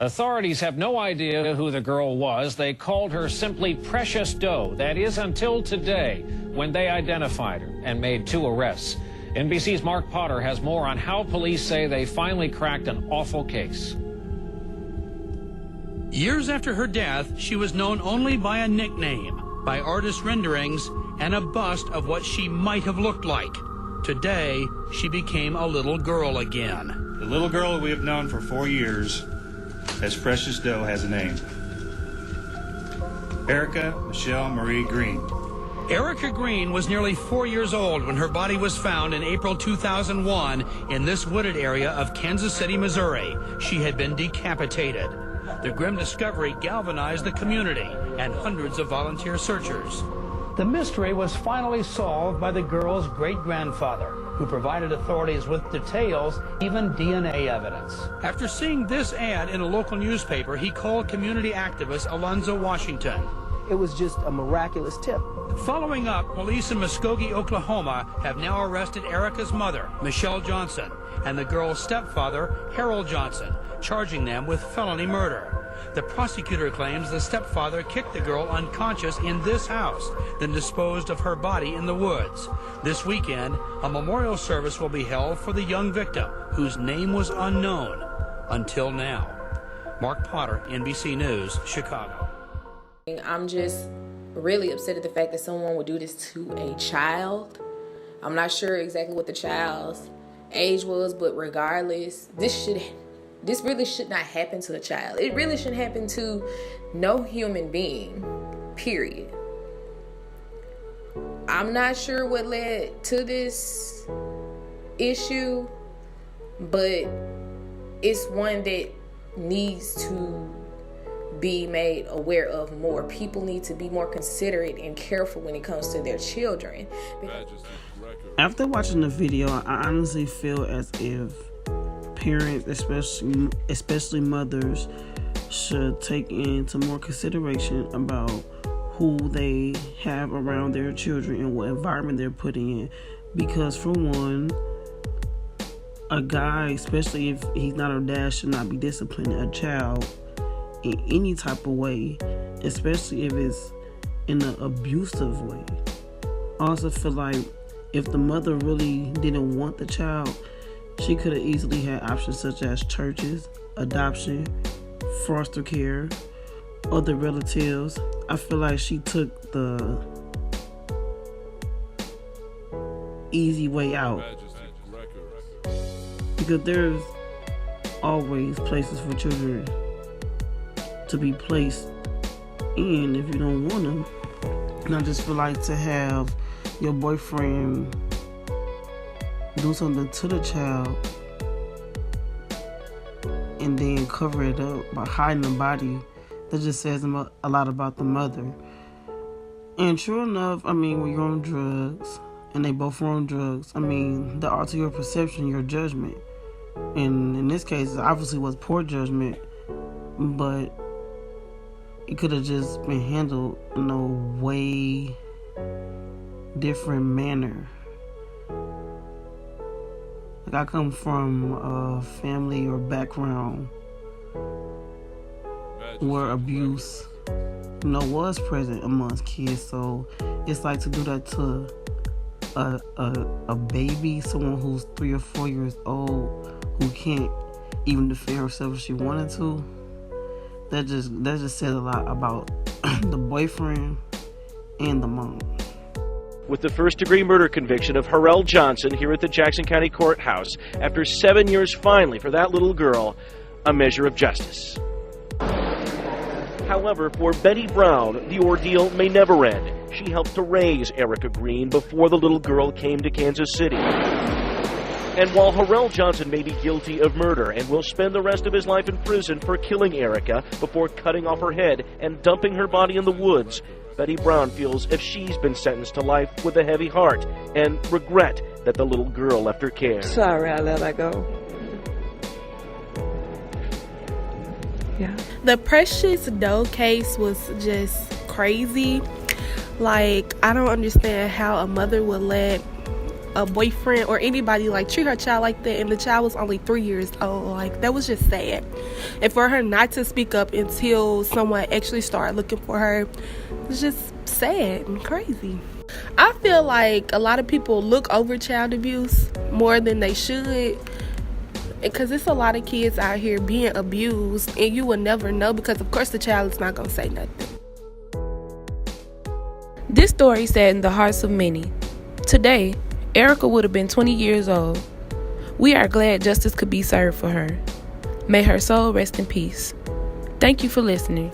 Authorities have no idea who the girl was. They called her simply Precious Doe. That is until today, when they identified her and made 2 arrests. NBC's Mark Potter has more on how police say they finally cracked an awful case. Years after her death, she was known only by a nickname, by artist renderings, and a bust of what she might have looked like. Today, she became a little girl again. The little girl that we have known for 4 years as Precious Doe has a name. Erica Michelle Marie Green. Erica Green was nearly 4 years old when her body was found in April 2001 in this wooded area of Kansas City, Missouri. She had been decapitated. The grim discovery galvanized the community and hundreds of volunteer searchers. The mystery was finally solved by the girl's great-grandfather, who provided authorities with details, even DNA evidence. After seeing this ad in a local newspaper, he called community activist Alonzo Washington. It was just a miraculous tip. Following up, police in Muskogee, Oklahoma have now arrested Erica's mother, Michelle Johnson, and the girl's stepfather, Harold Johnson, charging them with felony murder. The prosecutor claims the stepfather kicked the girl unconscious in this house, then disposed of her body in the woods. This weekend, a memorial service will be held for the young victim, whose name was unknown until now. Mark Potter, NBC News, Chicago. I'm just really upset at the fact that someone would do this to a child. I'm not sure exactly what the child's age was, but regardless, this really should not happen to a child. It really shouldn't happen to no human being, period. I'm not sure what led to this issue, but it's one that needs to be made aware of more. People need to be more considerate and careful when it comes to their children. After watching the video, I honestly feel as if parents, especially mothers, should take into more consideration about who they have around their children and what environment they're putting in. Because for one, a guy, especially if he's not a dad, should not be disciplining a child in any type of way, especially if it's in an abusive way. I also feel like if the mother really didn't want the child, she could have easily had options such as churches, adoption, foster care, other relatives. I feel like she took the easy way out, because there's always places for children to be placed in if you don't want them. And I just feel like to have your boyfriend do something to the child and then cover it up by hiding the body, that just says a lot about the mother. And true enough, I mean, when you're on drugs and they both were on drugs, I mean, the alter your perception, your judgment. And in this case, it obviously was poor judgment, but it could have just been handled in a way different manner. Like, I come from a family or background where abuse, was present amongst kids. So it's like to do that to a baby, someone who's 3 or 4 years old, who can't even defend herself if she wanted to. That just says a lot about the boyfriend and the mom. With the first-degree murder conviction of Harold Johnson here at the Jackson County Courthouse, after 7 years finally for that little girl, a measure of justice. However, for Betty Brown, the ordeal may never end. She helped to raise Erica Green before the little girl came to Kansas City. And while Harold Johnson may be guilty of murder and will spend the rest of his life in prison for killing Erica before cutting off her head and dumping her body in the woods, Betty Brown feels if she's been sentenced to life with a heavy heart and regret that the little girl left her care. Sorry I let her go. Yeah. The Precious Doe case was just crazy. Like, I don't understand how a mother would let a boyfriend or anybody like treat her child like that, and the child was only 3 years old. Like, that was just sad. And for her not to speak up until someone actually started looking for her, it's just sad and crazy. I feel like a lot of people look over child abuse more than they should, because it's a lot of kids out here being abused, and you will never know because, of course, the child is not going to say nothing. This story saddened the hearts of many. Today, Erica would have been 20 years old. We are glad justice could be served for her. May her soul rest in peace. Thank you for listening.